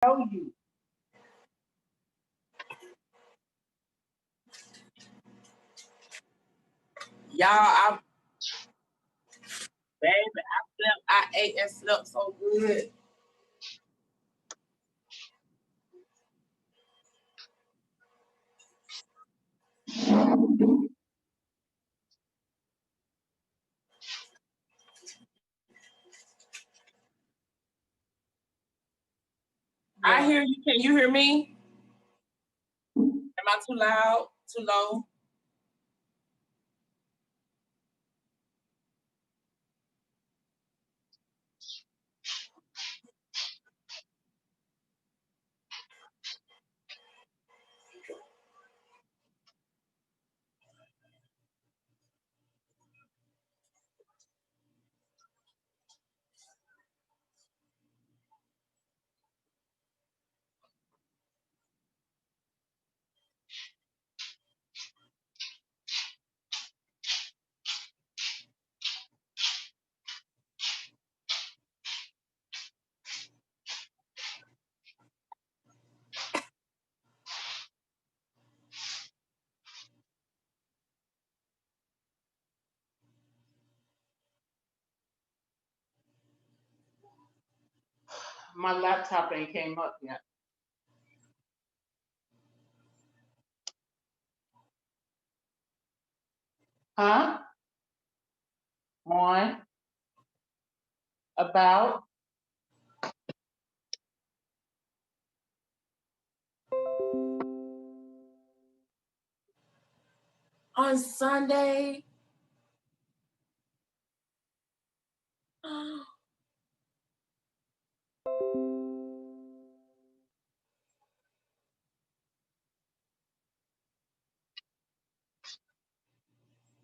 Tell you, y'all. Baby, I slept. I ate and slept so good. I What? hear you. Can you hear me? Am I too loud? Too low? My laptop ain't came up yet. Huh? On about On Sunday.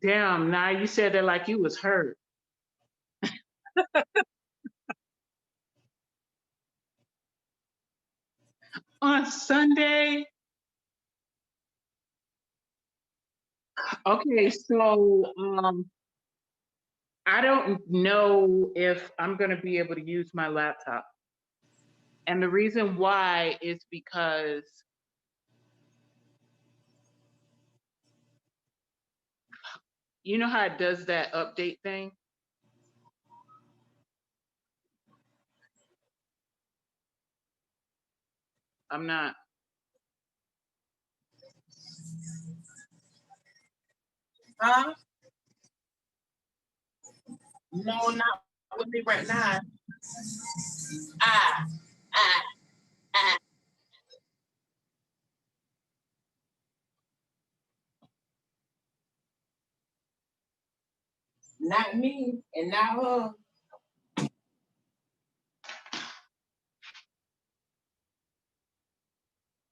damn. Now you said that like you was hurt on Sunday. Okay, so I don't know if I'm gonna be able to use my laptop, and the reason why is because you know how it does that update thing. I'm not. Huh? No, not with me right now. Ah, ah, ah. Not me, and not her.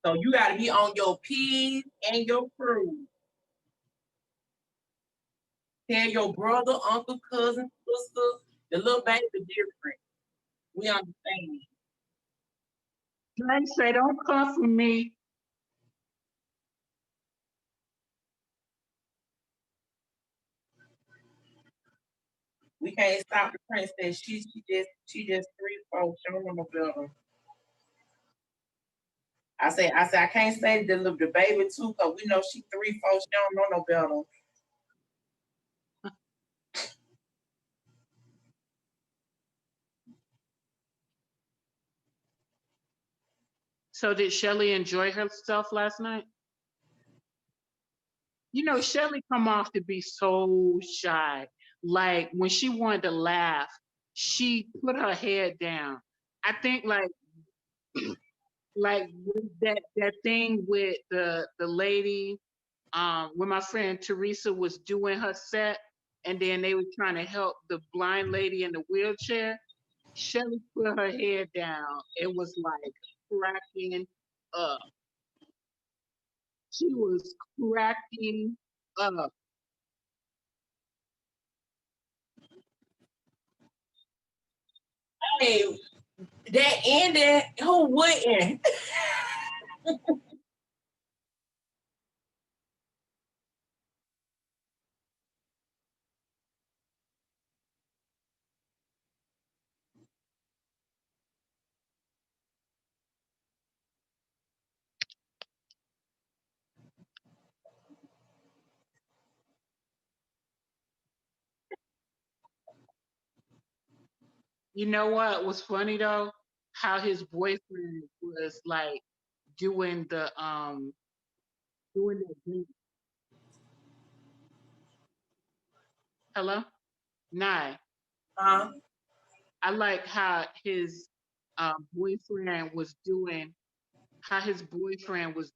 So you got to be on your P's and your crew. Tell your brother, uncle, cousin, sister, the little baby different. We understand. They say don't come for me. We can't stop the princess. She just 3 4. She don't know no better. I say I can't say the baby too, cause we know she 3 4. She don't know no better. So did Shelly enjoy herself last night? You know, Shelly come off to be so shy. Like when she wanted to laugh, she put her head down. I think like with that thing with the lady, when my friend Teresa was doing her set, and then they were trying to help the blind lady in the wheelchair. Shelly put her head down. It was like cracking up. She was cracking up. Hey, that ended. Who wouldn't? You know what was funny though? How his boyfriend was like doing the dance. Hello? Nye. Huh? I like how his boyfriend was doing how his boyfriend was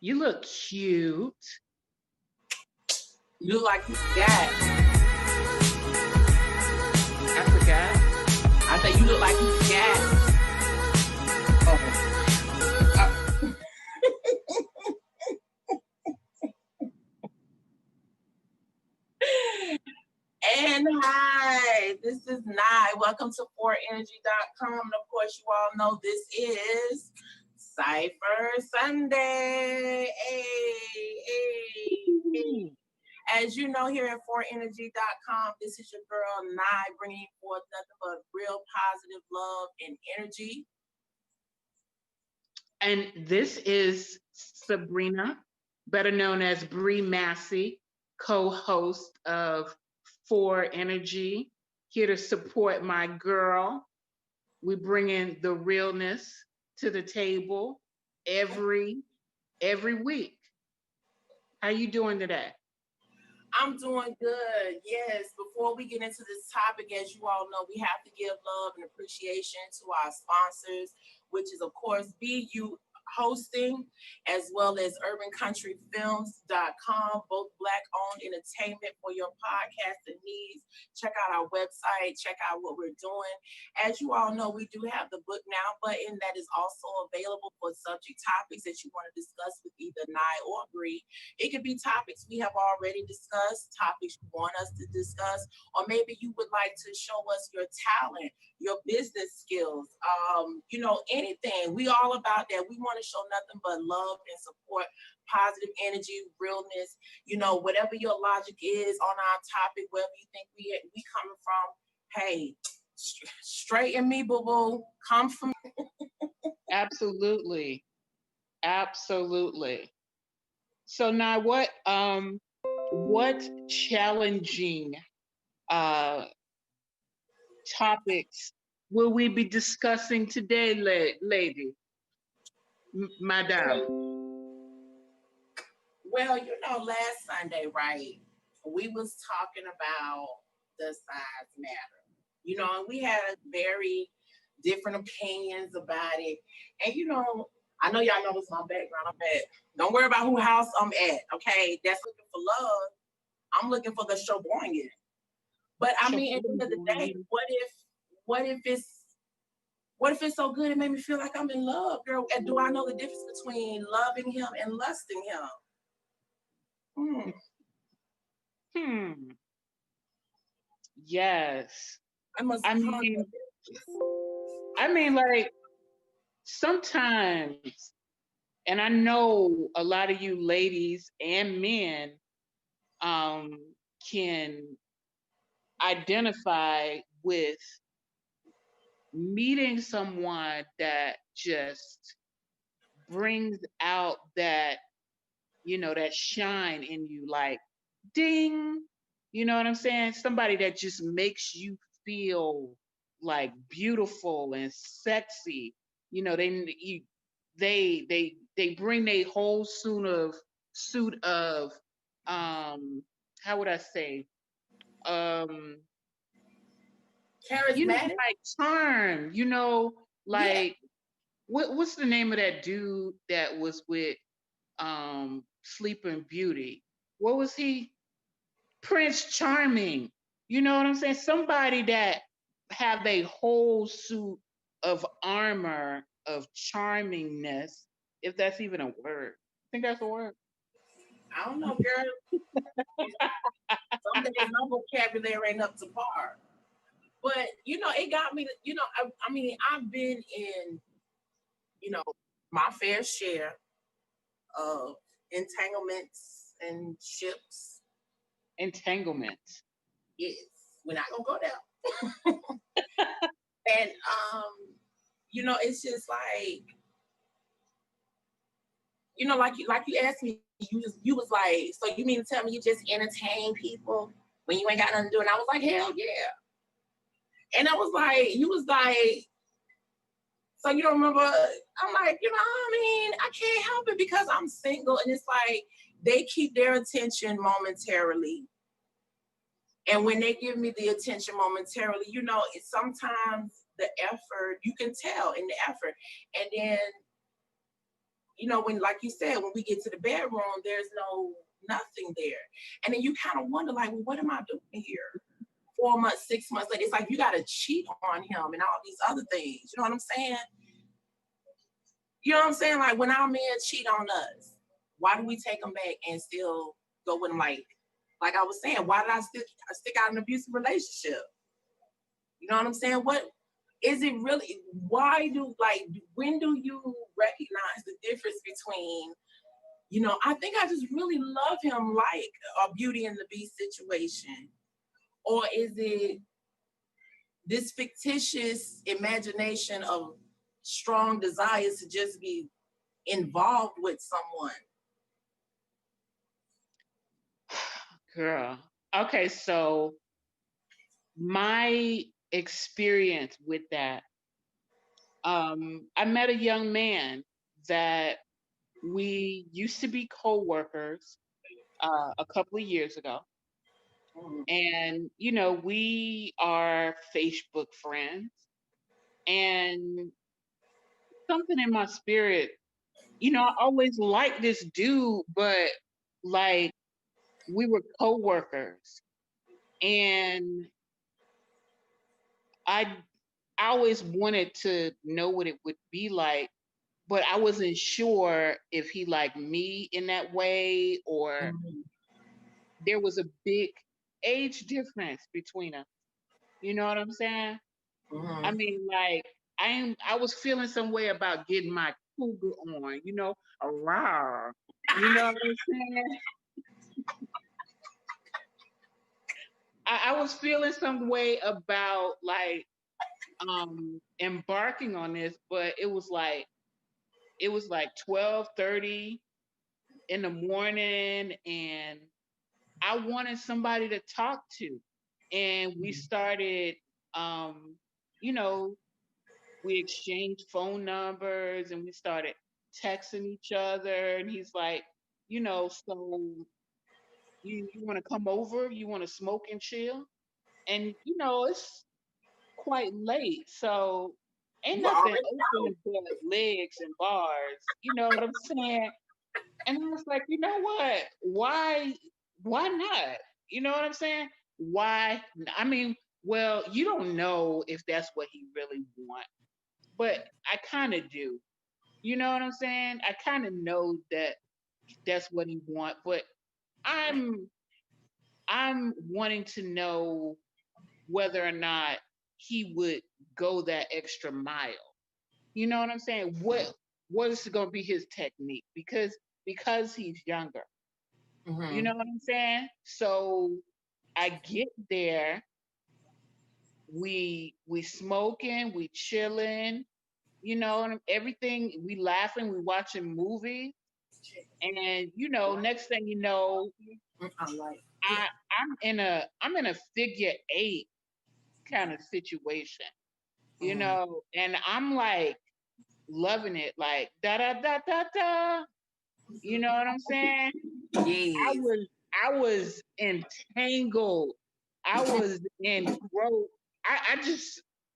you look cute. You look like you forgot. I forgot. I said you look like you forgot. Oh. And hi, this is Nye. Welcome to 4energy.com. And of course, you all know this is Cypher Sunday. Hey. As you know, here at 4energy.com, this is your girl Nye, bringing forth nothing but real positive love and energy. And this is Sabrina, better known as Bree Massey, co-host of 4Energy, here to support my girl. We bring in the realness to the table every week. How you doing today? I'm doing good. Yes. Before we get into this topic, as you all know, we have to give love and appreciation to our sponsors. which is, of course, BU Hosting, as well as urbancountryfilms.com, both Black owned entertainment for your podcasting needs. Check out our website, check out what we're doing. As you all know, we do have the Book Now button that is also available for subject topics that you want to discuss with either Nye or Bree. It could be topics we have already discussed, topics you want us to discuss, or maybe you would like to show us your talent, your business skills, anything. We all about that. We want to show nothing but love and support, positive energy, realness, whatever your logic is on our topic, wherever you think we coming from. Hey, straighten me, boo-boo. Come from Absolutely. Absolutely. So now what challenging topics will we be discussing today, lady, madam? Well, last Sunday, right? We was talking about the size matter. And we had very different opinions about it. And I know y'all know this is my background. I'm at. Don't worry about who house I'm at. Okay, that's looking for love. I'm looking for the showboying. But I mean, at the end of the day, what if it's so good it made me feel like I'm in love, girl? And do I know the difference between loving him and lusting him? Yes. I mean, like sometimes, and I know a lot of you ladies and men can identify with meeting someone that just brings out that, that shine in you, like ding, you know what I'm saying? Somebody that just makes you feel like beautiful and sexy. They bring their whole suit of how would I say, charismatic, like charm, like what's the name of that dude that was with Sleeping Beauty? What was he? Prince Charming. You know what I'm saying? Somebody that have a whole suit of armor of charmingness, if that's even a word. I think that's a word. I don't know, girl. Some days my vocabulary ain't up to par. But it got me. I mean, I've been in, my fair share of entanglements and ships. Entanglements. Yes, we're not gonna go there. And it's just like, like you asked me, you was like, so you mean to tell me you just entertain people when you ain't got nothing to do? And I was like, hell yeah. And I was like, you was like, so you don't remember? I'm like, I mean, I can't help it because I'm single. And it's like, they keep their attention momentarily. And when they give me the attention momentarily, it's sometimes the effort, you can tell in the effort. And then, when, like you said, when we get to the bedroom, there's nothing there. And then you kind of wonder, like, well, what am I doing here? 4 months, 6 months later, it's like you got to cheat on him and all these other things. You know what I'm saying? You know what I'm saying? Like when our men cheat on us, why do we take them back and still go with them? Like I was saying, why did I stick out an abusive relationship? You know what I'm saying? What is it really? When do you recognize the difference between, I think I just really love him like a Beauty and the Beast situation? Or is it this fictitious imagination of strong desires to just be involved with someone? Girl. Okay, so my experience with that, I met a young man that we used to be co-workers a couple of years ago. And, we are Facebook friends. And something in my spirit. I always liked this dude, but like we were co-workers, and I I always wanted to know what it would be like, but I wasn't sure if he liked me in that way, or Mhm. there was a big age difference between us. You know what I'm saying? I Mhm. mean, like I was feeling some way about getting my cougar on, a rah. You know what I'm saying? I was feeling some way about like embarking on this, but it was like 12:30 in the morning, and I wanted somebody to talk to. And we started um, you know, we exchanged phone numbers and we started texting each other, and he's like, so you want to come over, you want to smoke and chill, and it's quite late, so ain't You nothing already know. open but legs and bars, you know what I'm saying? And I was like, you know what, why not, you know what I'm saying? I mean, well, you don't know if that's what he really wants, but I kind of do. You know what I'm saying? I kind of know that that's what he wants, but I'm I'm wanting to know whether or not he would go that extra mile. You know what I'm saying? What is going to be his technique? Because he's younger. You Mhm. know what I'm saying? So I get there, we smoking, we chilling, and everything. We laughing, we watching movies, and next thing you know, I'm like, yeah. I I'm in a figure eight kind of situation, Mhm. and I'm like loving it, like da da da da da. You know what I'm saying? I Yes. was I was entangled. I was in growth.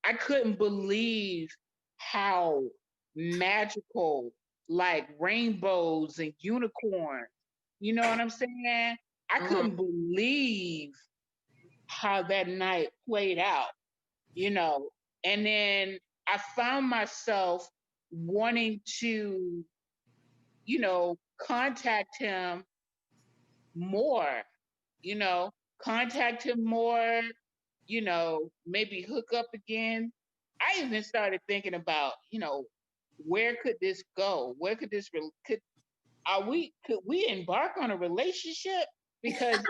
I couldn't believe how magical, like rainbows and unicorns. You know what I'm saying? I Mhm. couldn't believe how that night played out, you know. And then I found myself wanting to, contact him more, you know, contact him more, maybe hook up again. I even started thinking about, where could this go? Where could could we embark on a relationship? Because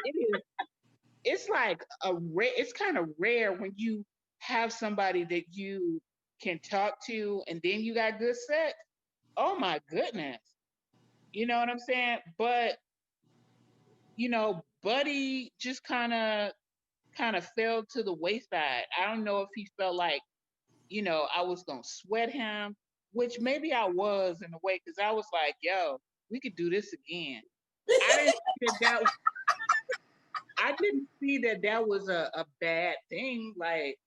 it's like it's kind of rare when you have somebody that you can talk to and then you got good sex. Oh my goodness. You know what I'm saying? But, Buddy just kind of fell to the wayside. I don't know if he felt like, I was gonna sweat him, which maybe I was in a way, because I was like, yo, we could do this again. I didn't see that was a bad thing. Like,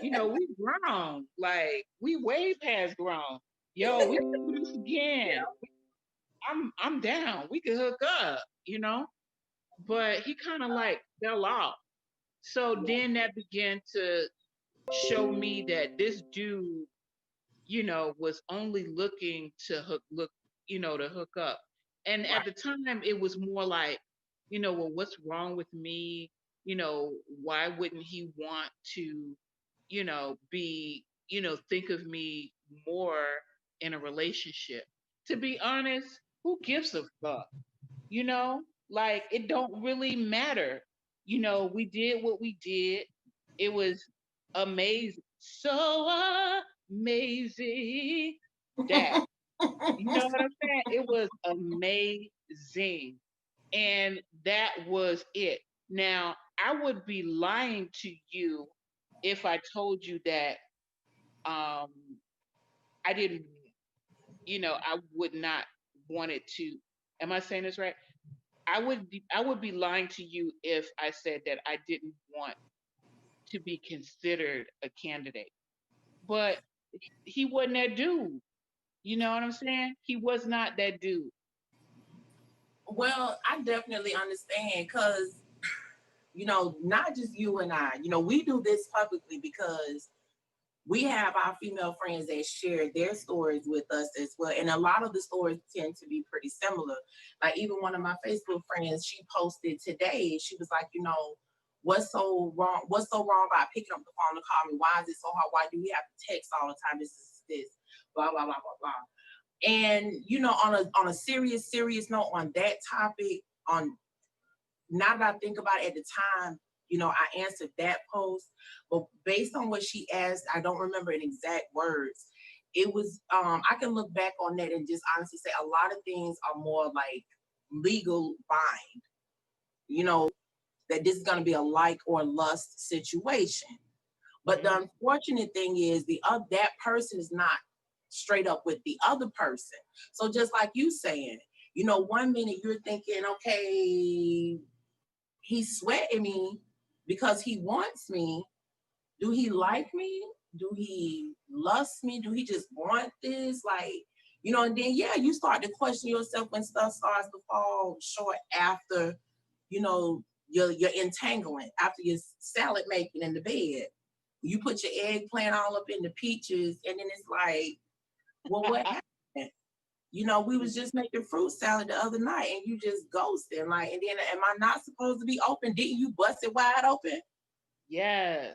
we grown. Like, we way past grown. Yo, we can do this again. I'm down. We could hook up. But he kind of like fell off. So then that began to show me that this dude, was only looking to hook up. And Right. at the time, it was more like, well, what's wrong with me? Why wouldn't he want to, think of me more in a relationship? To be honest, who gives a fuck? Like, it don't really matter. We did what we did. It was amazing. So amazing that, you know what I'm saying? It was amazing. And that was it. Now, I would be lying to you if I told you that um I didn't, I would not want it to. Am I saying this right? I would be lying to you if I said that I didn't want to be considered a candidate. But he wasn't that dude. You know what I'm saying? He was not that dude. Well, I definitely understand because, not just you and I, we do this publicly because we have our female friends that share their stories with us as well. And a lot of the stories tend to be pretty similar. Like even one of my Facebook friends, she posted today, she was like, what's so wrong? What's so wrong about picking up the phone to call me? Why is it so hard? Why do we have to text all the time? This, blah, blah, blah, blah, blah. And on a serious note on that topic, on now that I think about it at the time, I answered that post, but based on what she asked, I don't remember in exact words. It was I can look back on that and just honestly say a lot of things are more like legal bind, you know, that this is gonna be a like or lust situation. But the unfortunate thing is that person is not straight up with the other person. So just like you saying, one minute you're thinking, okay, he's sweating me because he wants me. Do he like me? Do he lust me? Do he just want this? Like, and then yeah, you start to question yourself when stuff starts to fall short after, your entanglement, after your salad making in the bed. You put your eggplant all up in the peaches, and then it's like, well, what happened? We was just making fruit salad the other night and you just ghosted. Like, and then am I not supposed to be open? Didn't you bust it wide open? Yes.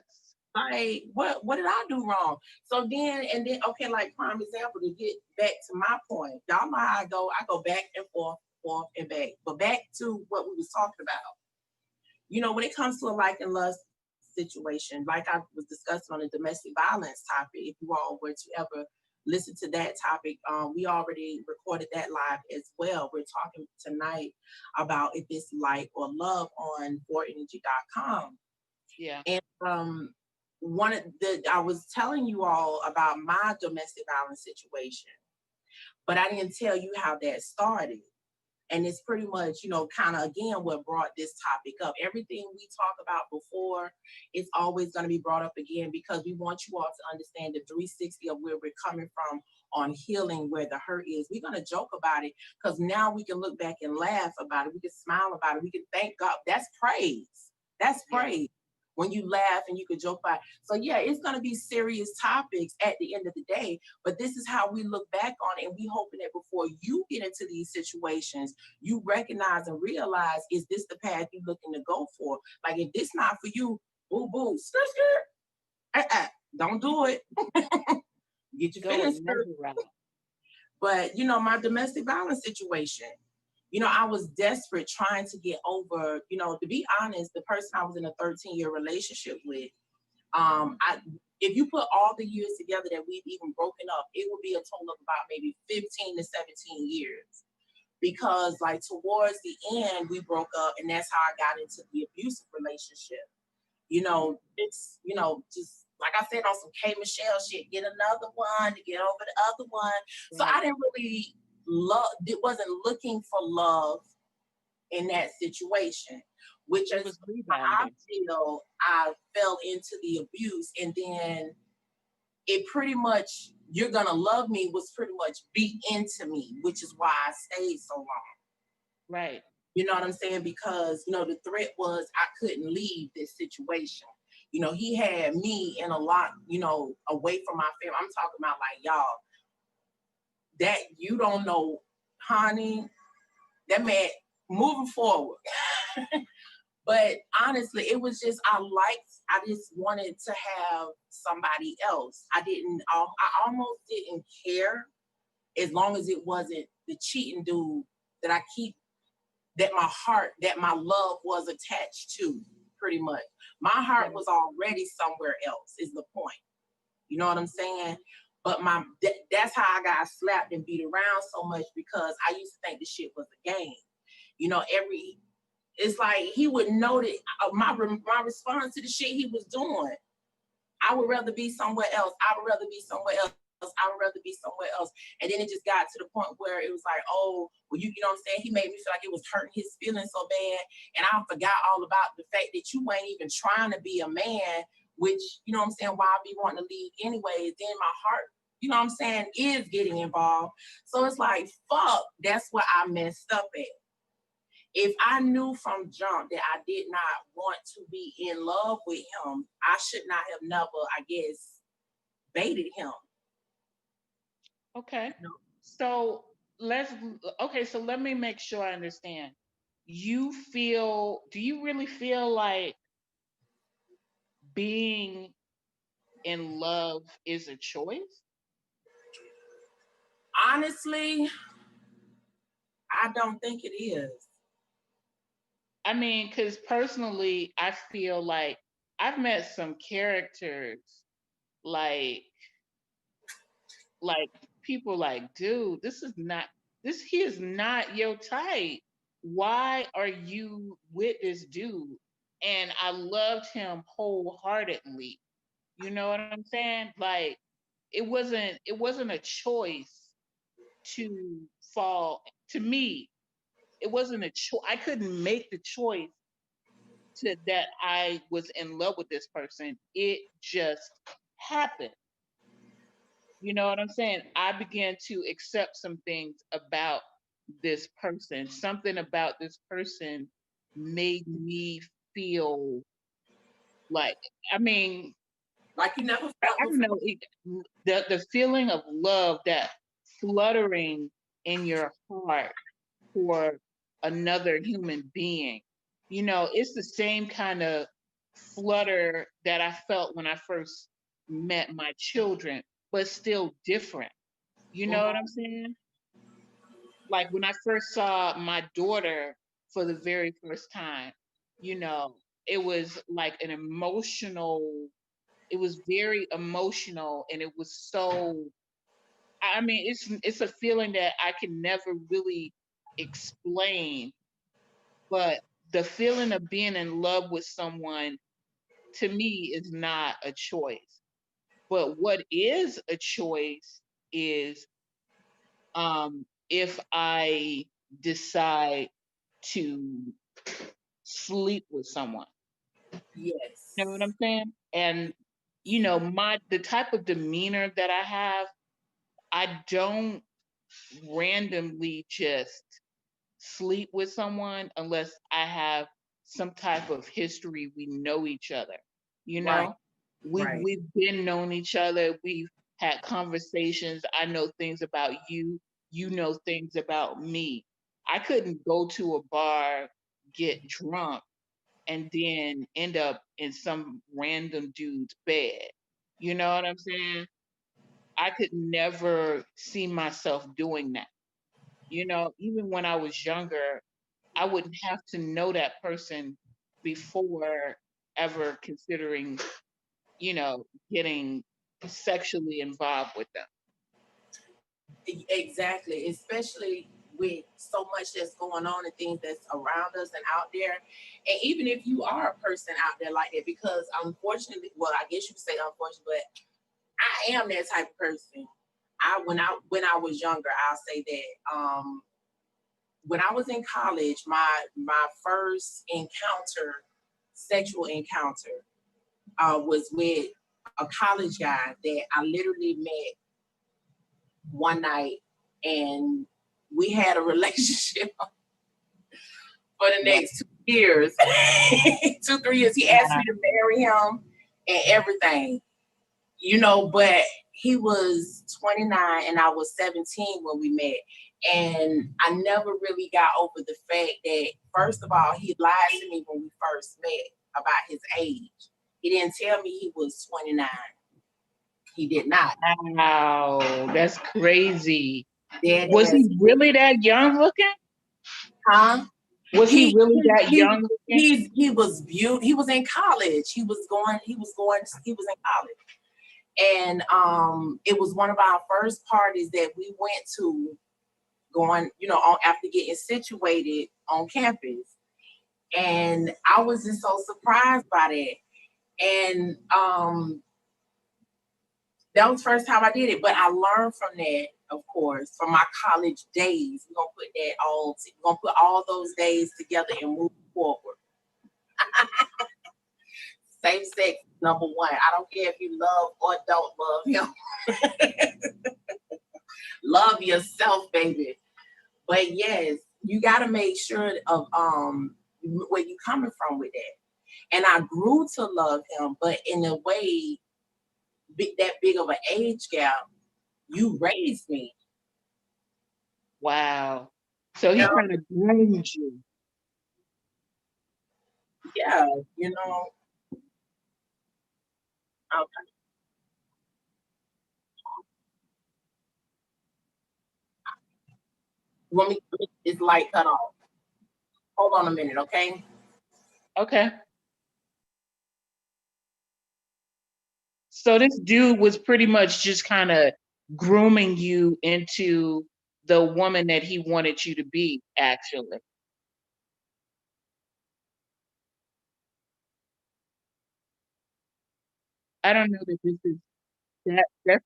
Like, what did I do wrong? So then, okay, like prime example, to get back to my point, y'all know how I go back and forth and back. But back to what we was talking about. When it comes to a like and lust situation, like I was discussing on the domestic violence topic, if you all were to ever listen to that topic, we already recorded that live as well. We're talking tonight about if it's like or love on 4energy.com. Yeah. And I was telling you all about my domestic violence situation, but I didn't tell you how that started. And it's pretty much, kind of again what brought this topic up. Everything we talk about before, it's always going to be brought up again because we want you all to understand the 360 of where we're coming from on healing where the hurt is. We're going to joke about it because now we can look back and laugh about it. We can smile about it. We can thank God. That's praise. That's praise. When you laugh and you can joke about it. So yeah, it's going to be serious topics at the end of the day, but this is how we look back on it. And we hoping that before you get into these situations, you recognize and realize, is this the path you're looking to go for? Like if this not for you, boo boo, skirt. Don't do it. Get your feelings hurt. But my domestic violence situation, I was desperate trying to get over, to be honest, the person I was in a 13-year relationship with, if you put all the years together that we've even broken up, it would be a total of about maybe 15 to 17 years. Because like towards the end, we broke up and that's how I got into the abusive relationship. It's, just like I said, on some K Michelle shit, get another one to get over the other one. Right. So I didn't really wasn't looking for love in that situation, which is I feel I fell into the abuse, and then it pretty much, you're gonna love me was pretty much be into me, which is why I stayed so long. Right. You know what I'm saying? Because the threat was I couldn't leave this situation. He had me in a lot, away from my family. I'm talking about like y'all. That you don't know, honey, that man moving forward. But honestly, it was just, I just wanted to have somebody else. I almost didn't care as long as it wasn't the cheating dude that my love was attached to, pretty much. My heart was already somewhere else, is the point. You know what I'm saying? But that's how I got slapped and beat around so much, because I used to think the shit was a game. It's like he would know that my response to the shit he was doing. I would rather be somewhere else. I would rather be somewhere else. I would rather be somewhere else. And then it just got to the point where it was like, oh, well, you know what I'm saying? He made me feel like it was hurting his feelings so bad. And I forgot all about the fact that you ain't even trying to be a man, which, you know what I'm saying, why I be wanting to leave anyway. Then my heart you know what I'm saying, is getting involved. So it's like, fuck, that's where I messed up at. If I knew from jump that I did not want to be in love with him, I should not have never, I guess, baited him. Okay. You know? So let's okay, so let me make sure I understand. Do you really feel like being in love is a choice? Honestly, I don't think it is. I mean, because personally, I feel like I've met some characters like like people like, dude, he is not your type. Why are you with this dude? And I loved him wholeheartedly. You know what I'm saying? Like it wasn't a choice to fall to me. It wasn't a choice. I couldn't make the choice to that I was in love with this person. It just happened. You know what I'm saying? I began to accept some things about this person. Something about this person made me feel like, I mean, Like you never I felt don't before. know, the feeling of love, that fluttering in your heart for another human being. You know, it's the same kind of flutter that I felt when I first met my children, but still different. You know what I'm Mhm. saying? Like when I first saw my daughter for the very first time, you know, it was like it was very emotional, and it was so, I mean, it's a feeling that I can never really explain, but the feeling of being in love with someone to me is not a choice. But what is a choice is if I decide to sleep with someone. You know what Yes. I'm saying? And you know, the type of demeanor that I have, I don't randomly just sleep with someone unless I have some type of history. We know each other. You Right. know, Right. we've been known each other. We've had conversations. I know things about you. You know things about me. I couldn't go to a bar, get drunk, and then end up in some random dude's bed. You know what I'm saying? I could never see myself doing that. You know, even when I was younger, I wouldn't have to know that person before ever considering, getting sexually involved with them. Exactly. Especially with so much that's going on and things that's around us and out there. And even if you are a person out there like that, because unfortunately, well, I guess you could say unfortunately, but I am that type of person. When I was younger, I'll say that. When I was in college, my first encounter, sexual encounter, was with a college guy that I literally met one night, and we had a relationship for the Wow. next 2 years, 2 3 years. He asked me to marry him and everything, but he was 29 and I was 17 when we met. And I never really got over the fact that, first of all, he lied to me when we first met about his age. He didn't tell me he was 29. He did not. Wow, that's crazy. Dead Was ass. he really that young looking? Huh? Was he He really he that he young looking? he was beautiful. He was in college. He was in college. And it was one of our first parties that we went to, going, after getting situated on campus. And I was just so surprised by that. And that was the first time I did it. But I learned from that, of course, from my college days. We're gonna put all those days together and move forward. Safe sex, number one. I don't care if you love or don't love him. Love yourself, baby. But yes, you got to make sure of where you coming from with that. And I grew to love him, but in a way, that big of an age gap, you raised me. Wow. So You he know? kind of groomed you. Yeah, you know. Okay. It's light cut off. Hold on a minute, okay? Okay. So this dude was pretty much just kind of grooming you into the woman that he wanted you to be, actually. I don't know that this is that's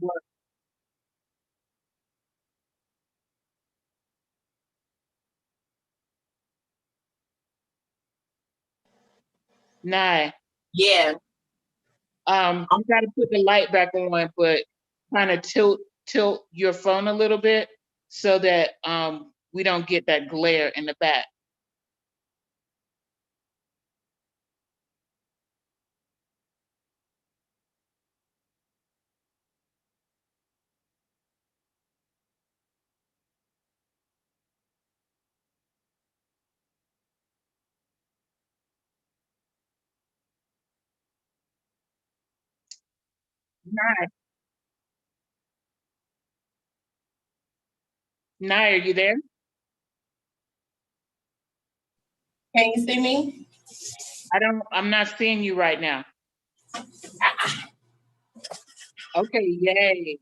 what nah. Yeah. You gotta put the light back on, but kind of tilt your phone a little bit so that we don't get that glare in the back. Nah, nah, are you there? Can you see me? I'm not seeing you right now. Okay, yay.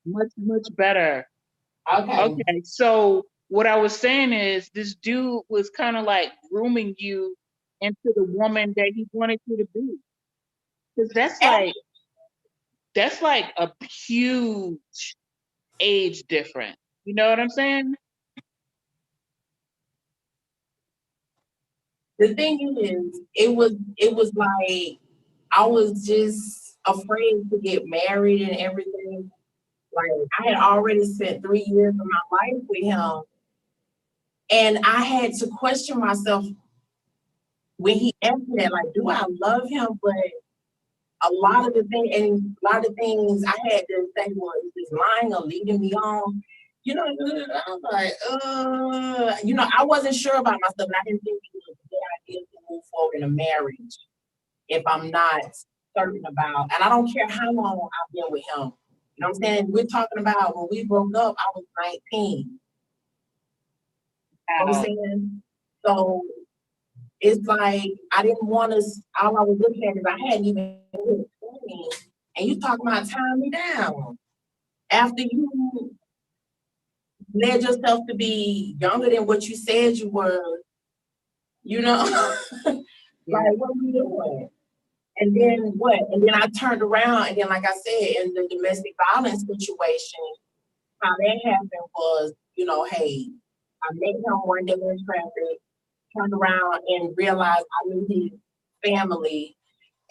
Much better. Okay. Okay, so what I was saying is this dude was kind of like grooming you into the woman that he wanted you to be. Because that's like a huge age difference. You know what I'm saying? The thing is, it was like I was just afraid to get married and everything. Like I had already spent 3 years of my life with him, and I had to question myself when he asked me that, like, do I love him? But a lot of the thing and a lot of things I had to think, well, is this lying or leading me on? You know, I was like, I wasn't sure about myself, and I didn't think it was a good idea to move forward in a marriage if I'm not certain about, and I don't care how long I've been with him. You know what I'm saying? We're talking about when we broke up, I was 19. You know what I'm Wow. saying? So it's like I didn't want to. All I was looking at is I hadn't even hit 20, and you talking about tying me down after you led yourself to be younger than what you said you were. You know, Yeah. like what are we doing? And then what? And then I turned around, and then like I said, in the domestic violence situation, how that happened was, hey, I met him one day in traffic, turned around and realized I knew his family,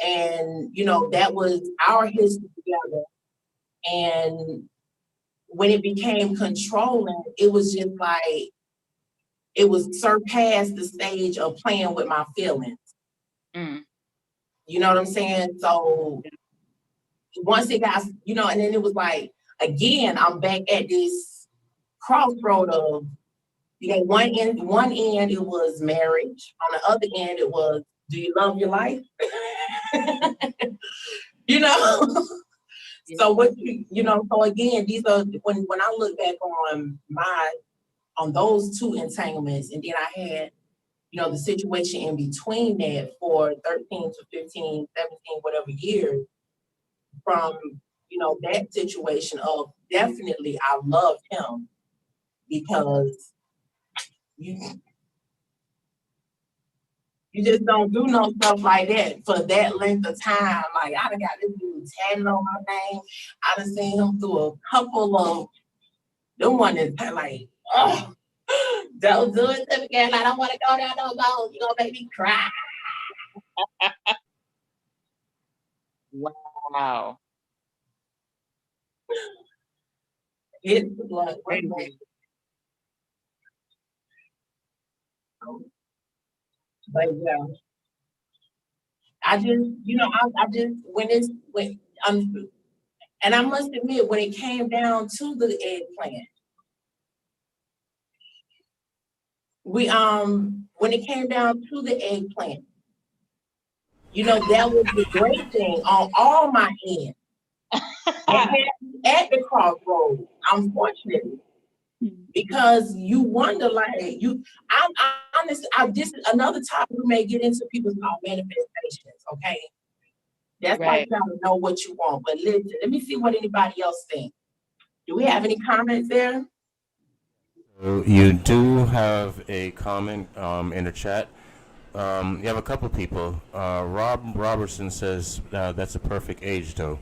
and that was our history together. And when it became controlling, it was just like it was surpassed the stage of playing with my feelings. Mm. You know what I'm saying? So once it got, and then it was like, again, I'm back at this crossroad of, one end it was marriage. On the other end it was, do you love your life? you know? Yeah. So so again, these are when I look back on those two entanglements, and then I had, the situation in between that for 13 to 15, 17, whatever years, from that situation of definitely I loved him because you you just don't do no stuff like that for that length of time. Like I done got this dude tatted on my name. I done seen him through a couple of them one that like, oh, don't do it to me again. I don't want to go down no more. You gonna make me cry. Wow. It's the blood. Crazy. But yeah, I just, I just when and I must admit, when it came down to the eggplant, when it came down to the eggplant, that was the great thing on all my ends. At the crossroads, unfortunately, because you wonder, like I honestly, this is another topic we may get into. People's called manifestations. Okay, that's why you Right. gotta know what you want. But listen, let me see what anybody else thinks. Do we have any comments there? So you do have a comment in the chat. You have a couple people. Rob Robertson says that's a perfect age, though.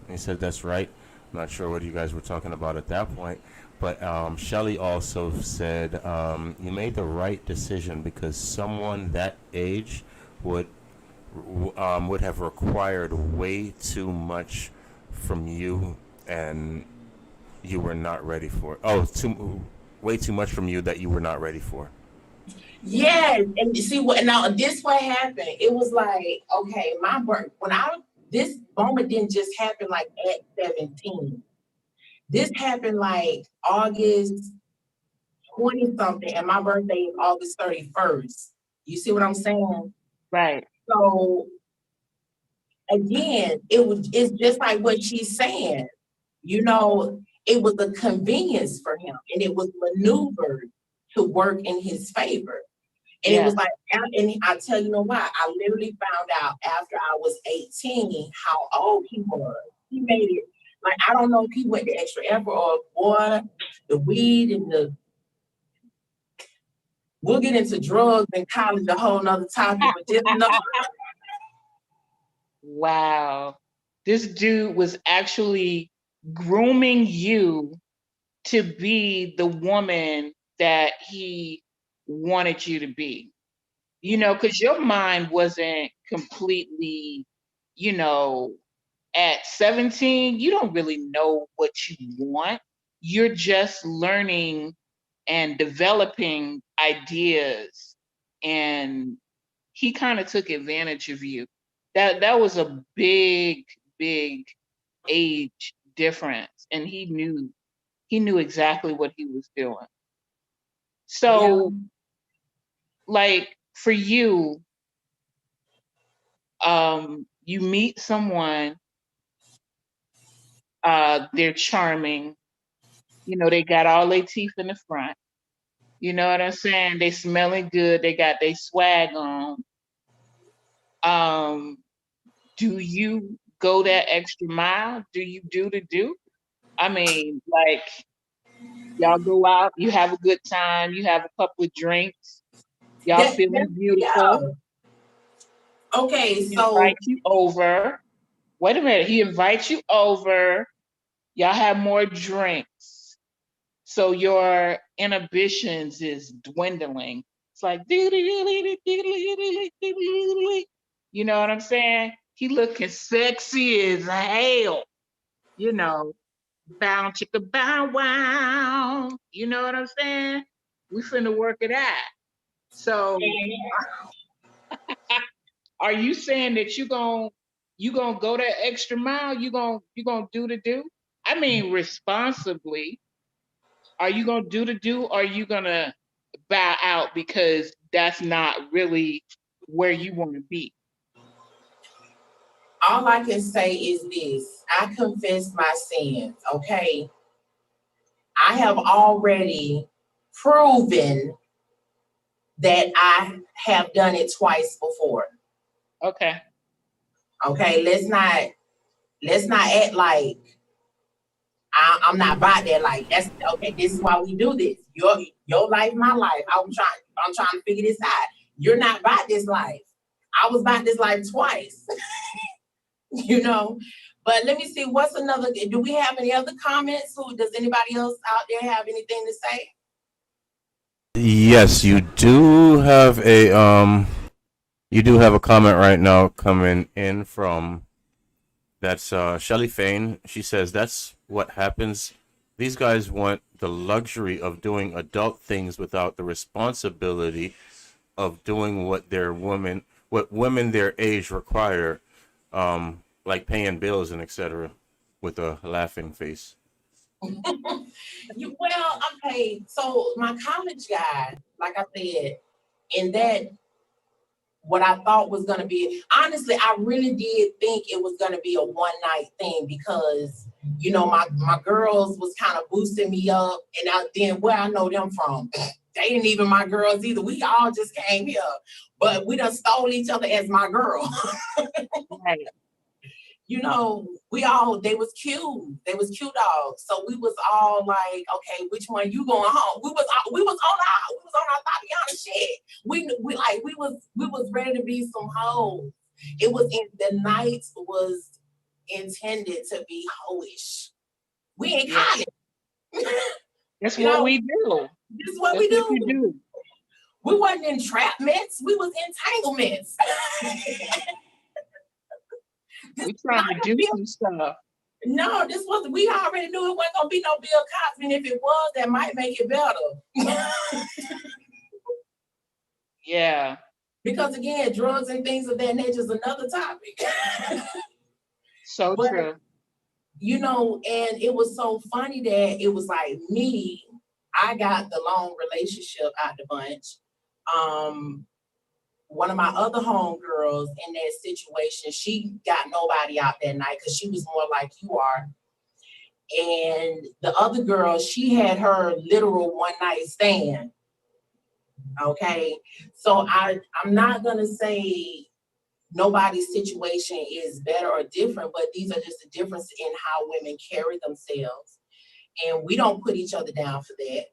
He said that's right. I'm not sure what you guys were talking about at that point. But Shelly also said you made the right decision because someone that age would would have required way too much from you, and you were not ready for. Oh, way too much from you that you were not ready for. Yes, and you see what now this what happened. It was like, okay, my birth this moment didn't just happen like at 17. This happened like August 20 something, and my birthday is August 31st. You see what I'm saying? Right. So again, it's just like what she's saying. It was a convenience for him, and it was maneuvered to work in his favor. And it was like, and I tell you why. I literally found out after I was 18 how old he was. He made it like I don't know if he went the extra effort or boy, the weed and we'll get into drugs in college, a whole nother topic, but just know. Wow. This dude was actually grooming you to be the woman that he wanted you to be. Because your mind wasn't completely, you know, at 17, you don't really know what you want. You're just learning and developing ideas. And he kind of took advantage of you. That was a big, big age difference. And he knew exactly what he was doing. So, like for you, you meet someone, they're charming, they got all their teeth in the front. You know what I'm saying? They smelling good, they got their swag on. Um, do you go that extra mile? Do you do the do? I mean, like y'all go out, you have a good time, you have a couple of drinks, y'all feeling beautiful. Okay, He so invites you over. Wait a minute, he invites you over. Y'all have more drinks. So your inhibitions is dwindling. It's like, you know what I'm saying? He looking sexy as hell, bow chicka bow wow. You know what I'm saying? We finna work it out. So are you saying that you gonna go that extra mile? You gonna do the do? I mean responsibly. Are you gonna do the do, or are you gonna bow out because that's not really where you want to be? all I can say is this. I confess my sins, okay? I have already proven that I have done it twice before. Okay. Okay, let's not act like I'm not about that. Like that's okay. This is why we do this. Your life, my life. I'm trying to figure this out. You're not about this life. I was about this life twice. But let me see. What's another? Do we have any other comments? Does anybody else out there have anything to say? Yes, you do have a You do have a comment right now coming in from that's Shelly Fain. She says that's what happens. These guys want the luxury of doing adult things without the responsibility of doing what women their age require, like paying bills and etc. With a laughing face. Well, okay. So my college guy, like I said, in that what I thought was gonna be honestly, I really did think it was gonna be a one night thing because my girls was kind of boosting me up, and then where I know them from, they ain't even my girls either. We all just came here, but we done stole each other as my girl. Right. They was cute. They was cute dogs. So we was all like, okay, which one you going home? We was on our Tatiana shit. We was ready to be some hoes. The night was intended to be hoish. We ain't college. That's what we do. This is what That's we what you do. do. We wasn't in entrapments. We was entanglements. We trying to do some stuff. No, we already knew it wasn't gonna be no Bill Cosby, and if it was, that might make it better. Yeah. Because again, drugs and things of that nature is another topic. So But, true. And it was so funny that it was like me, I got the long relationship out the bunch. One of my other homegirls in that situation, she got nobody out that night because she was more like you are. And the other girl, she had her literal one night stand. Okay. So I'm not gonna say nobody's situation is better or different, but these are just the difference in how women carry themselves. And we don't put each other down for that.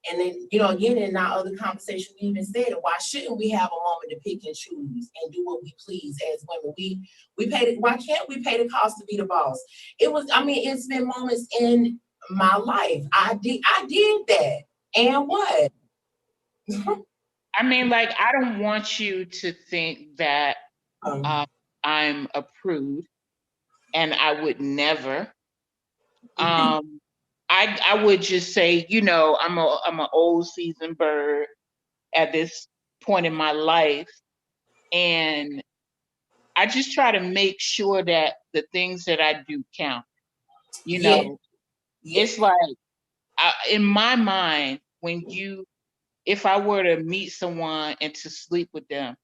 And then, again, in our other conversation, we even said, why shouldn't we have a moment to pick and choose and do what we please as women? Why can't we pay the cost to be the boss? It's been moments in my life. I did that. And what? I don't want you to think that I'm a prude, and I would never. I would just say, I'm an old seasoned bird at this point in my life, and I just try to make sure that the things that I do count. It's like in my mind, if I were to meet someone and to sleep with them,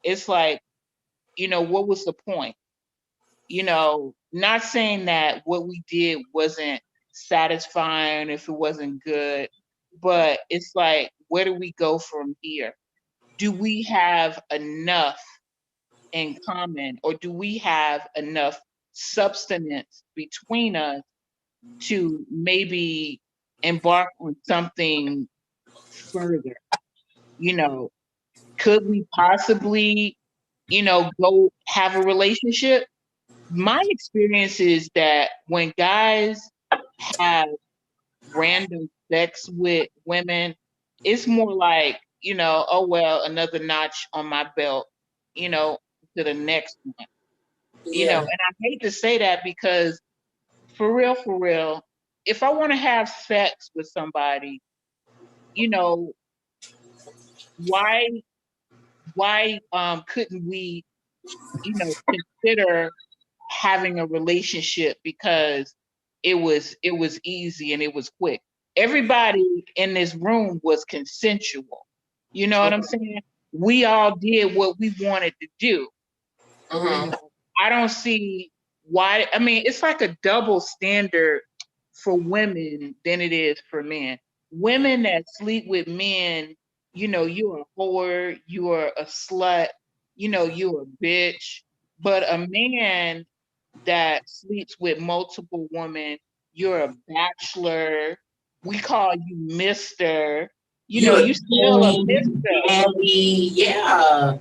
it's like, what was the point? Not saying that what we did wasn't satisfying, if it wasn't good, but it's like, where do we go from here? Do we have enough in common, or do we have enough substance between us to maybe embark on something further? Could we possibly, go have a relationship? My experience is that when guys have random sex with women, it's more like, oh, well, another notch on my belt, to the next one. And I hate to say that because for real, if I want to have sex with somebody, why couldn't we, consider having a relationship because it was easy and it was quick. Everybody in this room was consensual. You know what I'm saying? We all did what we wanted to do. I don't see why. It's like a double standard for women than it is for men. Women that sleep with men, you're a whore, you're a slut, you're a bitch. But a man that sleeps with multiple women, you're a bachelor. We call you Mr. You still a Mr. Yeah.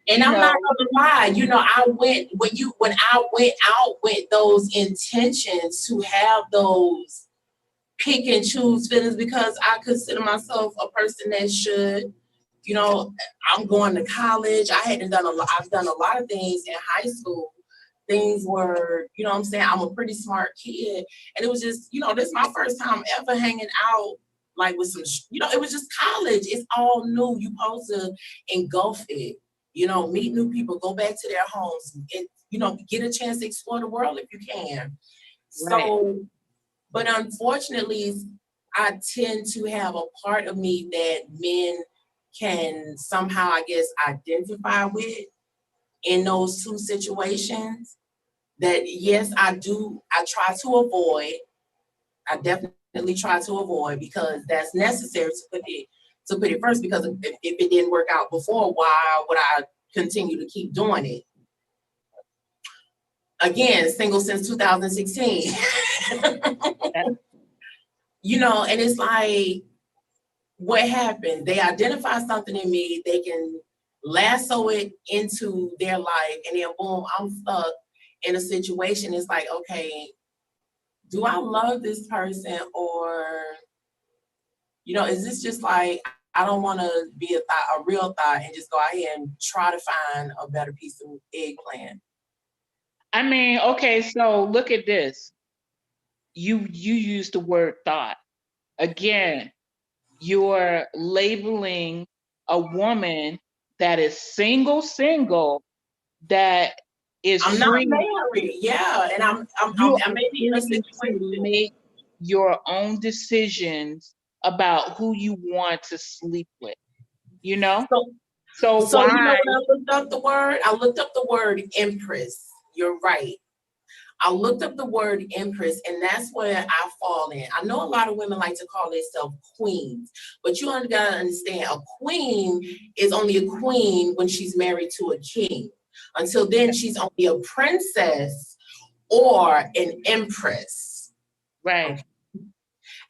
And I'm not gonna lie, I went when I went out with those intentions to have those pick and choose feelings because I consider myself a person that should, you know, I'm going to college. I've done a lot of things in high school. Things were, you know what I'm saying? I'm a pretty smart kid. And it was just, you know, this is my first time ever hanging out like with some, you know, it was just college. It's all new. You supposed to engulf it, you know, meet new people, go back to their homes, and, you know, get a chance to explore the world if you can. Right. So, but unfortunately, I tend to have a part of me that men can somehow, I guess, identify with in those two situations. That yes, I try to avoid. I definitely try to avoid because that's necessary to put it first. Because if it didn't work out before, why would I continue to keep doing it? Again, single since 2016. You know, and it's like, what happened? They identify something in me, they can lasso it into their life, and then boom, I'm stuck in a situation. It's like, okay, do I love this person, or, you know, is this just like, I don't want to be a real thought and just go out here and try to find a better piece of eggplant? I mean, okay, so look at this. You use the word thought. Again, you're labeling a woman that is single, that is I'm not free. married, yeah, and You I are may be in a free to situation. make your own decisions about who you want to sleep with, you know? So So So you know why? what I looked up the word? I looked up the word empress. You're right. I looked up the word empress, and that's where I fall in. I know a lot of women like to call themselves queens, but you gotta understand, a queen is only a queen when she's married to a king. Until then, she's only a princess or an empress. Right. Okay.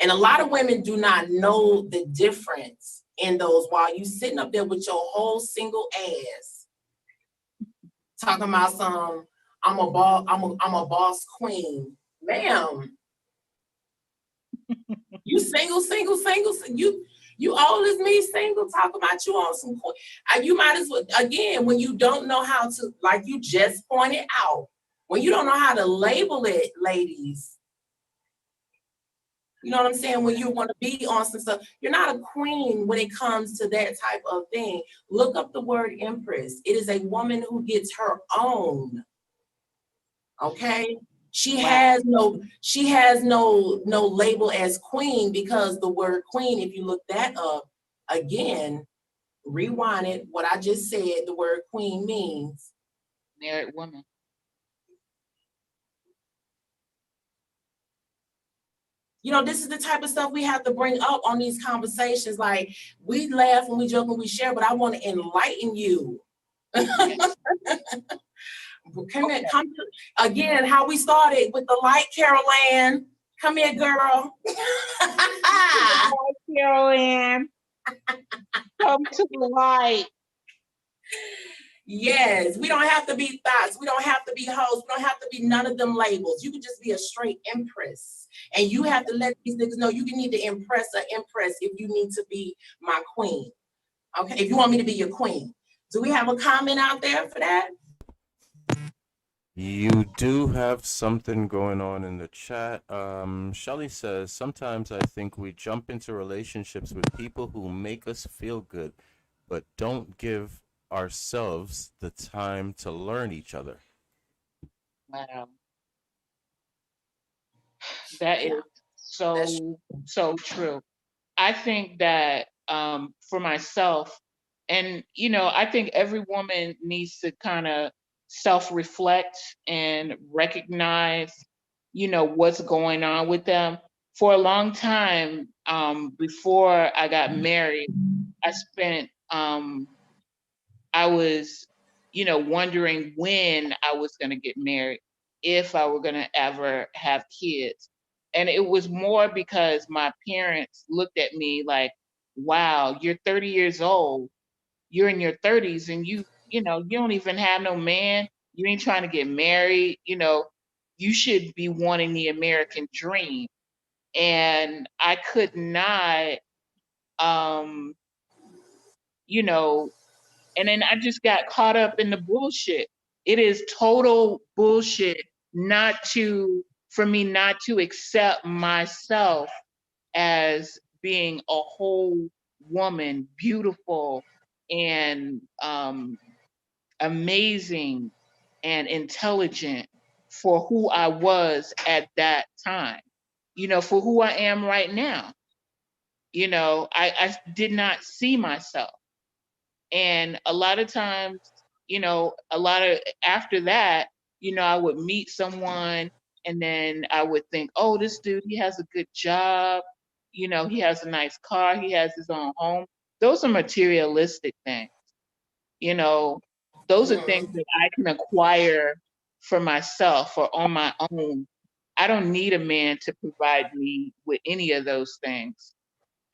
And a lot of women do not know the difference in those while you sitting up there with your whole single ass talking about some I'm a boss queen. Ma'am, you single, you old as me, single, talk about you on some you might as well, again, when you don't know how to, like you just pointed out, when you don't know how to label it, ladies, you know what I'm saying? When you want to be on some stuff, you're not a queen when it comes to that type of thing. Look up the word empress. It is a woman who gets her own. Okay? Wow. She has no label as queen, because the word queen, if you look that up again, rewind it, what I just said, the word queen means, Married woman. you know, this is the type of stuff we have to bring up on these conversations. Like, we laugh and we joke and we share, but I want to enlighten you. Come here, come to, again, how we started with the light, Carol Ann. Come here, girl. Carol Ann, come to the light. Yes, we don't have to be thoughts. We don't have to be hoes. We don't have to be none of them labels. You can just be a straight empress. And you have to let these niggas know you can need to impress or impress if you need to be my queen. Okay, if you want me to be your queen. Do we have a comment out there for that? You do have something going on in the chat. Shelly says, sometimes I think we jump into relationships with people who make us feel good, but don't give ourselves the time to learn each other. Wow. That is so true. I think that for myself, and I think every woman needs to kind of self-reflect and recognize, what's going on with them. For a long time, before I got married, I spent I was, wondering when I was going to get married, if I were going to ever have kids. And it was more because my parents looked at me like, wow, you're 30 years old. You're in your 30s and you don't even have no man. You ain't trying to get married. You should be wanting the American dream. And I could not, um, you know, and then I just got caught up in the bullshit. It is total bullshit for me not to accept myself as being a whole woman, beautiful and amazing and intelligent for who I was at that time, for who I am right now. I did not see myself. And a lot of times, after that, I would meet someone and then I would think, oh, this dude, he has a good job. He has a nice car. He has his own home. Those are materialistic things. Those are things that I can acquire for myself or on my own. I don't need a man to provide me with any of those things.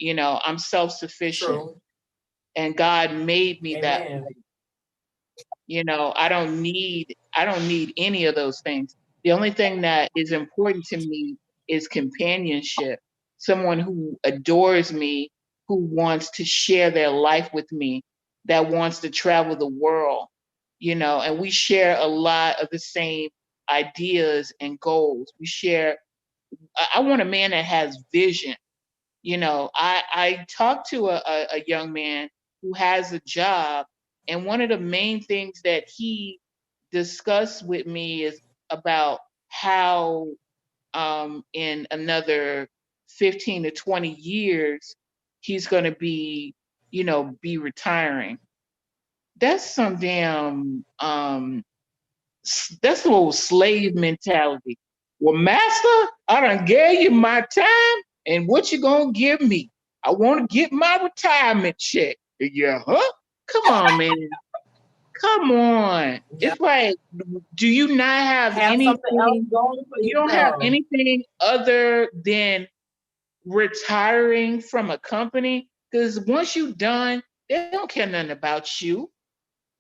I'm self-sufficient. True. And God made me that Amen. way. I don't need any of those things. The only thing that is important to me is companionship. Someone who adores me, who wants to share their life with me, that wants to travel the world, and we share a lot of the same ideas and goals. I want a man that has vision. I talked to a young man who has a job, and one of the main things that he discussed with me is about how in another 15 to 20 years he's going to be retiring. That's some damn that's the old slave mentality. Well, master, I done gave you my time, and what you gonna give me? I want to get my retirement check. Yeah, huh? Come on, man. Come on. Yep. It's like, do you not have Something else anything? going for You don't have yourself. anything other than retiring from a company? Because once you're done, they don't care nothing about you.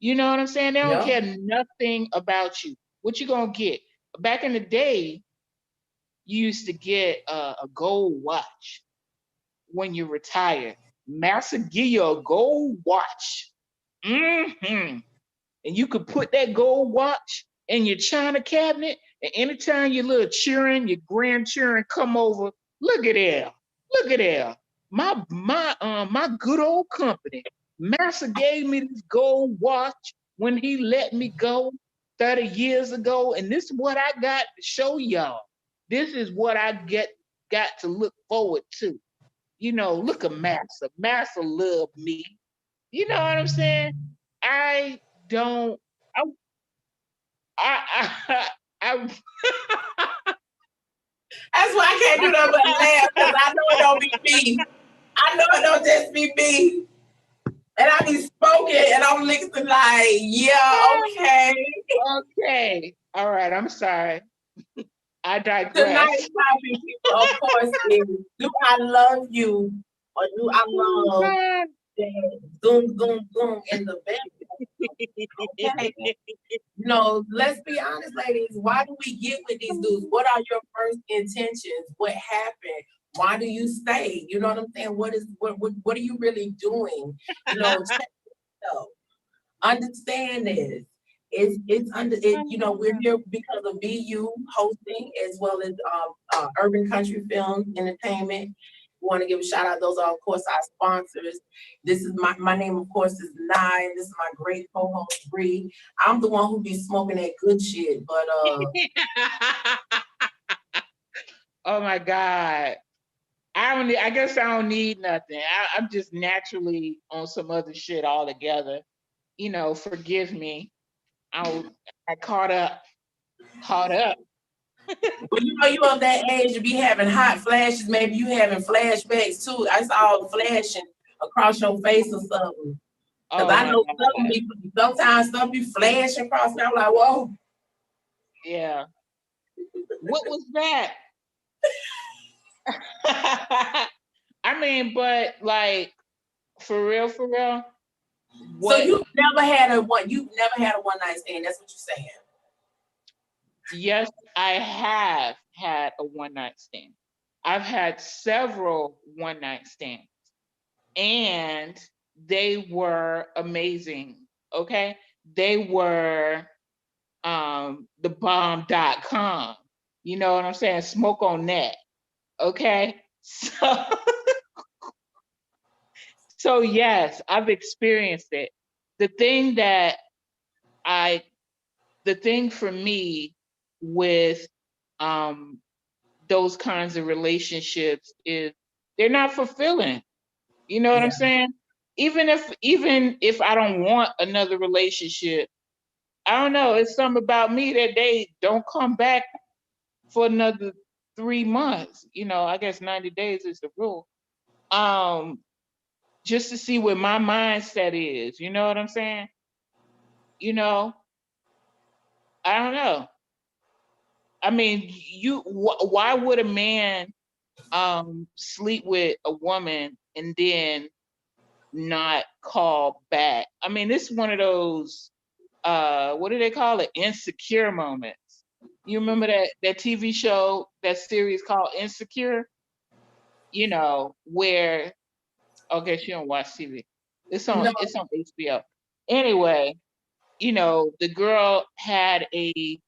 You know what I'm saying? They don't Yep. care nothing about you. What you gonna get? Back in the day, you used to get a gold watch when you retired. Master give you a gold watch. And you could put that gold watch in your china cabinet, and anytime your little children, your grandchildren come over, look at there. Look at there. My good old company. Master gave me this gold watch when he let me go 30 years ago, and this is what I got to show y'all. This is what I got to look forward to. Look at Master. Master love me. You know what I'm saying? I don't. I That's why I can't do nothing but laugh, because I know it don't be me. I know it don't just be me. And I be spoken and I'm listening like, yeah, okay. Okay. All right. I'm sorry. I digress. Tonight's topic, of course, is do I love you or do I love that zoom, zoom, zoom in the bedroom? Okay. Let's be honest, ladies. Why do we get with these dudes? What are your first intentions? What happened? Why do you stay? You know what I'm saying? What are you really doing? Check yourself. Understand this. We're here because of BU hosting as well as Urban Country Film Entertainment. We want to give a shout out. Those are, of course, our sponsors. This is my name, of course, is Nye. This is my great co-host, Bree. I'm the one who be smoking that good shit, but oh my God. I guess I don't need nothing. I'm just naturally on some other shit altogether. Forgive me. I caught up. But you of that age to be having hot flashes, maybe you having flashbacks too. It's all flashing across your face or something. Because I know sometimes stuff be flashing across me. I'm like, whoa. Yeah. What was that? I mean, but like, for real. So you've never had a one night stand. That's what you're saying. Yes, I have had a one night stand. I've had several one night stands, and they were amazing. Okay. They were the bomb.com. You know what I'm saying? Smoke on that. Okay. So so yes, I've experienced it. The thing that I the thing for me with um those kinds of relationships is they're not fulfilling. You know what I'm Yeah. saying? Even if I don't want another relationship, I don't know, it's something about me that they don't come back for another 3 months. I guess 90 days is the rule. Um, just to see what my mindset is. You know what I'm saying? You know, I don't know. I mean, why would a man sleep with a woman and then not call back? I mean, this is one of those what do they call it? Insecure moments. You remember that TV show, that series called Insecure? Where okay, she don't watch TV. It's on No, it's on HBO. Anyway, the girl had she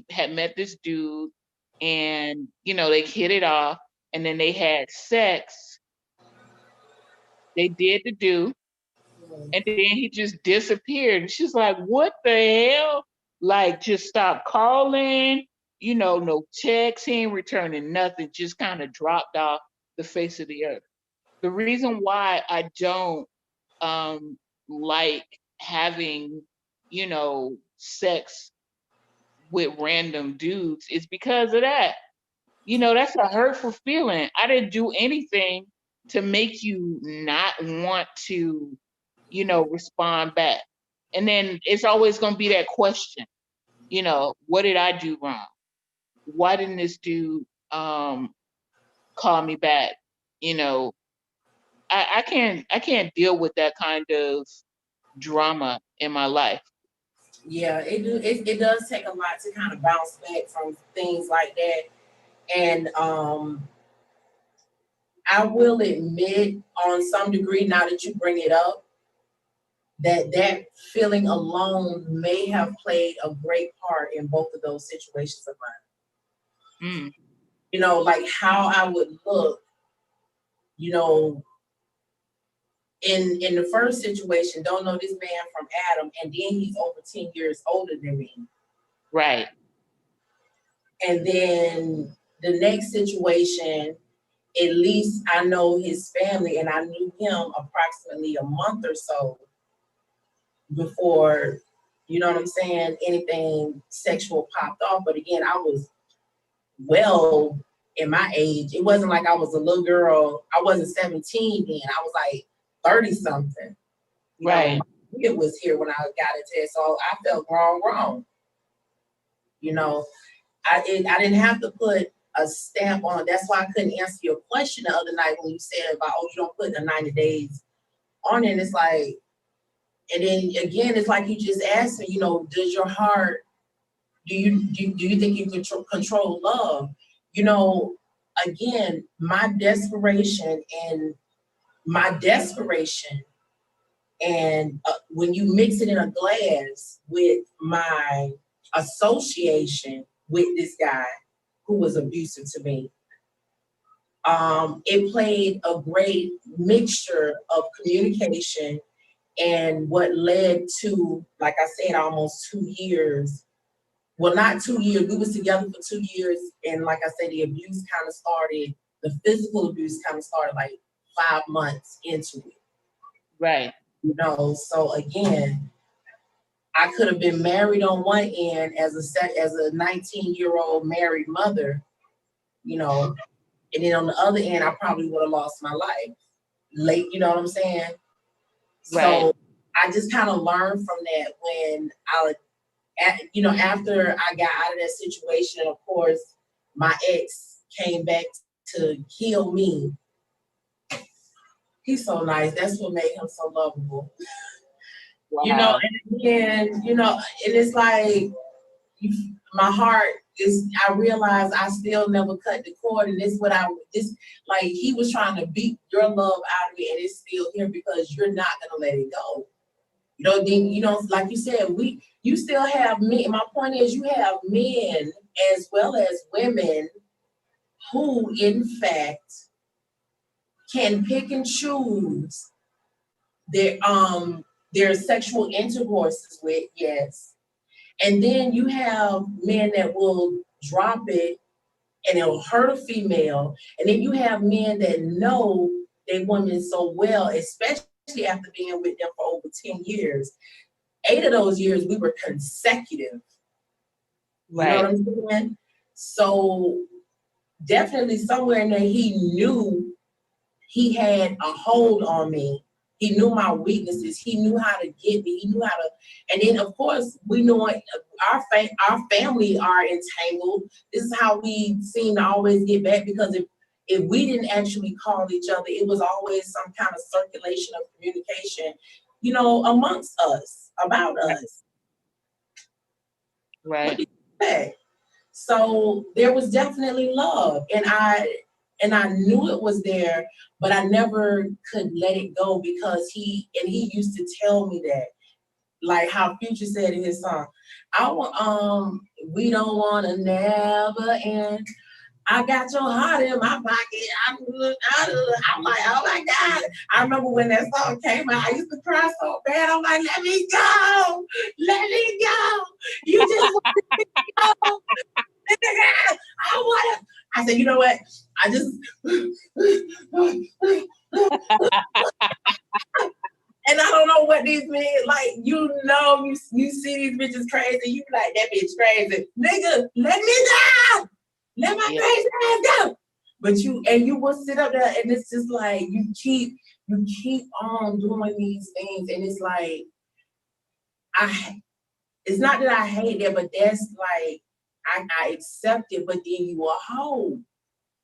had met this dude, and they hit it off, and then they had sex. They did the do, and then he just disappeared. And she's like, what the hell? Like, just stop calling, no text, he ain't returning nothing, just kind of dropped off the face of the earth. The reason why I don't um like having, sex with random dudes is because of that. That's a hurtful feeling. I didn't do anything to make you not want to, respond back. And then it's always going to be that question, what did I do wrong? Why didn't this dude call me back? You know, I can't deal with that kind of drama in my life. yeah, it does take a lot to kind of bounce back from things like that. And I will admit, on some degree, now that you bring it up, that feeling alone may have played a great part in both of those situations of mine. Mm, Like how I would look, you know, in the first situation, don't know this man from Adam, and then he's over 10 years older than me. right. And then the next situation, at least I know his family, and I knew him approximately a month or so before, you know what I'm saying, anything sexual popped off. But again, I was well in my age. It wasn't like I was a little girl. I wasn't 17 then. I was like 30 something. Right. My kid was here when I got into it. So I felt wrong. You know, I didn't have to put a stamp on it. That's why I couldn't answer your question the other night when you said about, oh, you don't put the 90 days on it. And it's like, and then again, it's like you just asked me, does your heart, do you think you control love? Again, my desperation and when you mix it in a glass with my association with this guy who was abusive to me, it played a great mixture of communication and what led to, like I said, almost 2 years. Well, not 2 years. We was together for 2 years, and like I said, the abuse kind of started. The physical abuse kind of started like 5 months into it. Right. So again, I could have been married on one end as a 19-year-old married mother, and then on the other end, I probably would have lost my life late. You know what I'm saying? Right. So I just kind of learned from that when after I got out of that situation, and of course, my ex came back to heal me. He's so nice. That's what made him so lovable. Wow. And then, and it's like, my heart is, I realized I still never cut the cord, and this what I this like he was trying to beat your love out of me, and it's still here because you're not gonna let it go. You know, then like you said, you still have men. My point is, you have men as well as women who, in fact, can pick and choose their sexual intercourses with, yes. And then you have men that will drop it and it'll hurt a female. And then you have men that know their women so well, especially after being with them for over 10 years. 8 of those years we were consecutive. You know what I'm saying? So definitely somewhere in there he knew he had a hold on me. He knew my weaknesses. He knew how to get me. He knew how to, and then of course we know our family are entangled. This is how we seem to always get back, because if we didn't actually call each other, it was always some kind of circulation of communication, you know, amongst us, about us. Right. What do you say? So there was definitely love, and I knew it was there, but I never could let it go because he used to tell me that, like how Future said in his song, we don't wanna never end. I got your heart in my pocket. I'm like, oh my God. I remember when that song came out, I used to cry so bad. I'm like, let me go. Let me go. You just want me to go. I want to. I said, you know what? I just. And I don't know what these men, like, you see these bitches crazy. You be like, that bitch crazy. Nigga, let me go. Let my crazy ass go. But you will sit up there and it's just like, you keep on doing these things. And it's like, it's not that I hate it, but that's like, I accept it, but then you a hoe.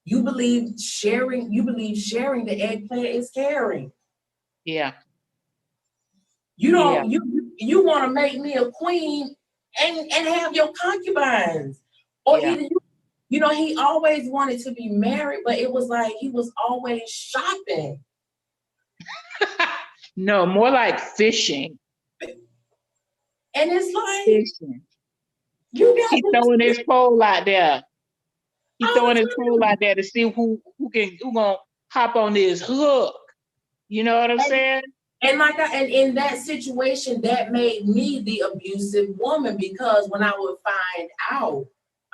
You believe sharing the eggplant is caring. Yeah. You don't, you want to make me a queen and have your concubines. Or either you know, he always wanted to be married, but it was like he was always shopping. No, more like fishing. And it's like fishing. He's throwing his pole out there. He's throwing his pole out there to see who gonna hop on this hook. You know what I'm saying? And and in that situation, that made me the abusive woman, because when I would find out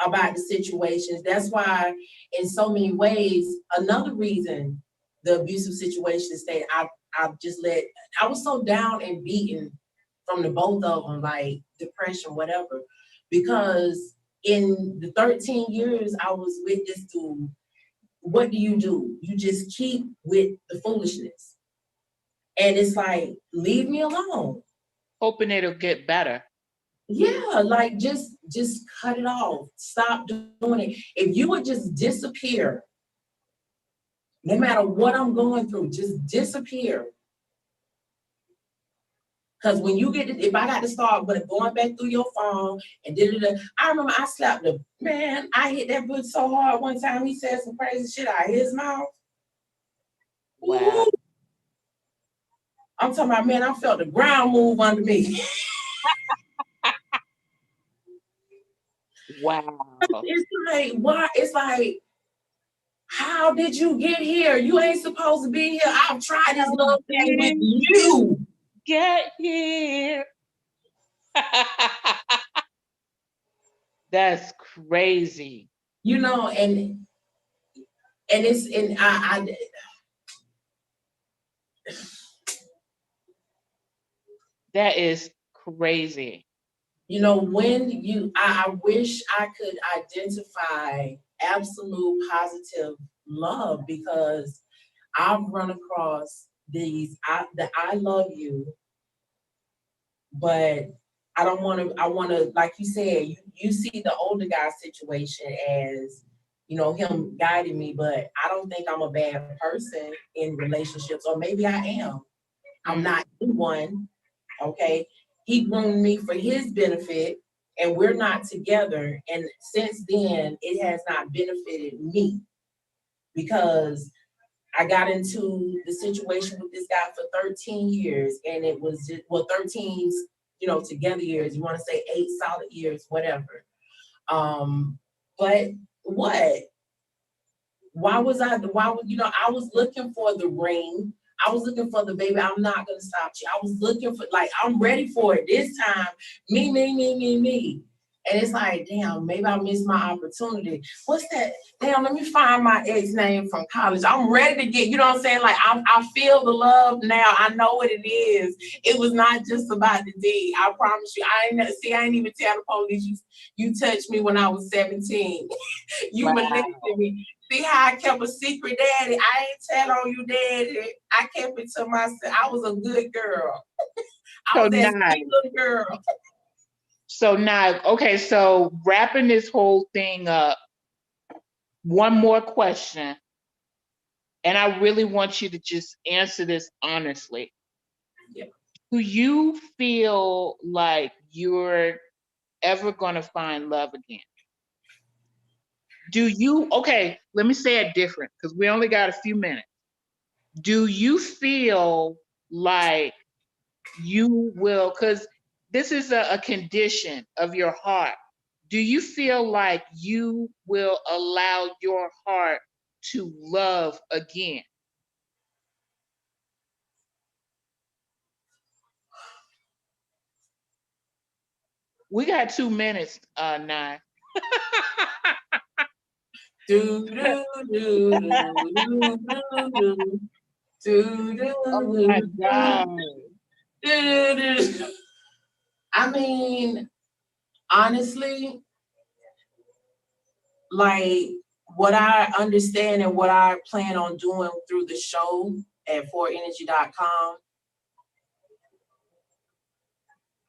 about the situations, that's why in so many ways, another reason the abusive situation stayed, I was so down and beaten from the both of them, like depression, whatever, because in the 13 years I was with this dude, what do? You just keep with the foolishness. And it's like, leave me alone. Hoping it'll get better. Yeah, like just cut it off. Stop doing it. If you would just disappear, no matter what I'm going through, just disappear. Because when you get it, if I got to start going back through your phone and I remember I slapped the man. I hit that boot so hard one time. He said some crazy shit out of his mouth. Wow. Ooh. I'm talking about, man, I felt the ground move under me. Wow. It's like, why? It's like, how did you get here? You ain't supposed to be here. I've tried this love thing with you. Get here. That's crazy. You know, and it's, and I that is crazy. You know, when I wish I could identify absolute positive love, because I've run across the I love you, but I want to, like you said, you see the older guy situation as, you know, him guiding me, but I don't think I'm a bad person in relationships, or maybe I am. I'm not one, okay? He groomed me for his benefit, and we're not together. And since then, it has not benefited me because I got into the situation with this guy for 13 years, and it was just, well, 13, together years. You want to say 8 solid years, whatever. But what? Why was, I was looking for the ring. I was looking for the baby. I'm not gonna stop you. I was looking for, like, I'm ready for it this time. Me. And it's like, damn, maybe I missed my opportunity. What's that? Damn, let me find my ex name from college. I'm ready to get, you know what I'm saying? Like, I feel the love now. I know what it is. It was not just about the D. I promise you. I ain't even tell the police you touched me when I was 17. You Wow. molested me. See how I kept a secret, Daddy? I ain't tell on you, Daddy. I kept it to myself. I was a good girl. I was that sweet little girl. So now, okay, so wrapping this whole thing up, one more question. And I really want you to just answer this honestly. Yeah. Do you feel like you're ever going to find love again? Okay, let me say it different because we only got a few minutes. Do you feel like you will, because this is a condition of your heart. Do you feel like you will allow your heart to love again? We got 2 minutes, Nye. Do do do do do do do. Oh my God. I mean, honestly, like, what I understand and what I plan on doing through the show at 4energy.com,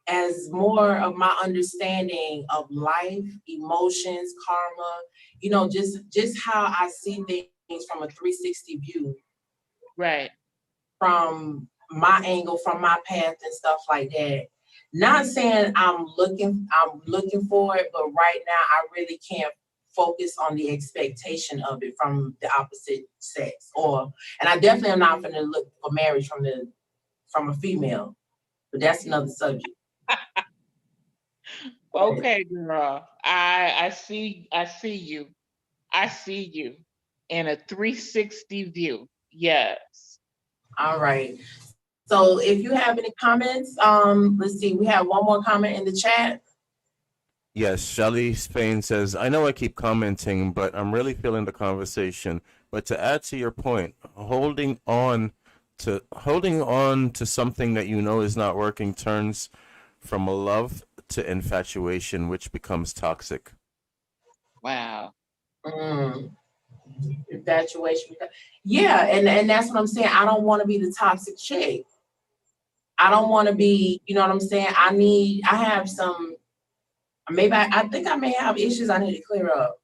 as more of my understanding of life, emotions, karma, just how I see things from a 360 view. Right. From my angle, from my path and stuff like that. Not saying I'm looking for it, but right now I really can't focus on the expectation of it from the opposite sex. And I definitely am not gonna look for marriage from a female, but that's another subject. Okay, girl. I see you. I see you in a 360 view. Yes. All right. So if you have any comments, let's see, we have one more comment in the chat. Yes, Shelly Spain says, I know I keep commenting, but I'm really feeling the conversation. But to add to your point, holding on to something that you know is not working turns from a love to infatuation, which becomes toxic. Wow. Infatuation. Yeah, and that's what I'm saying. I don't want to be the toxic chick. I don't want to be, you know what I'm saying? I have some, maybe I think I may have issues I need to clear up.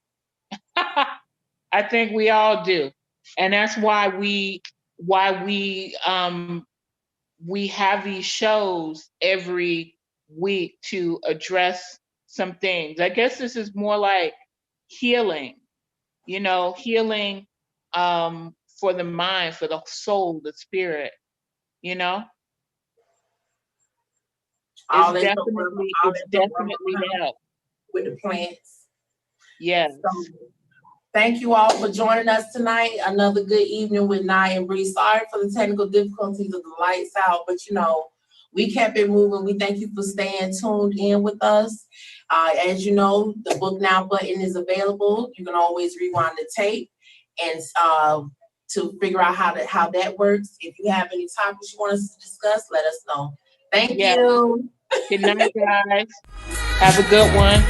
I think we all do. And that's why we have these shows every week to address some things. I guess this is more like healing, healing for the mind, for the soul, the spirit, It's definitely help with the plants. Yes. So, thank you all for joining us tonight. Another good evening with Nye and Bree. Sorry for the technical difficulties of the lights out, but we kept it moving. We thank you for staying tuned in with us. As you know, the book now button is available. You can always rewind the tape and to figure out how that works. If you have any topics you want us to discuss, let us know. Thank you. Good night, guys. Have a good one.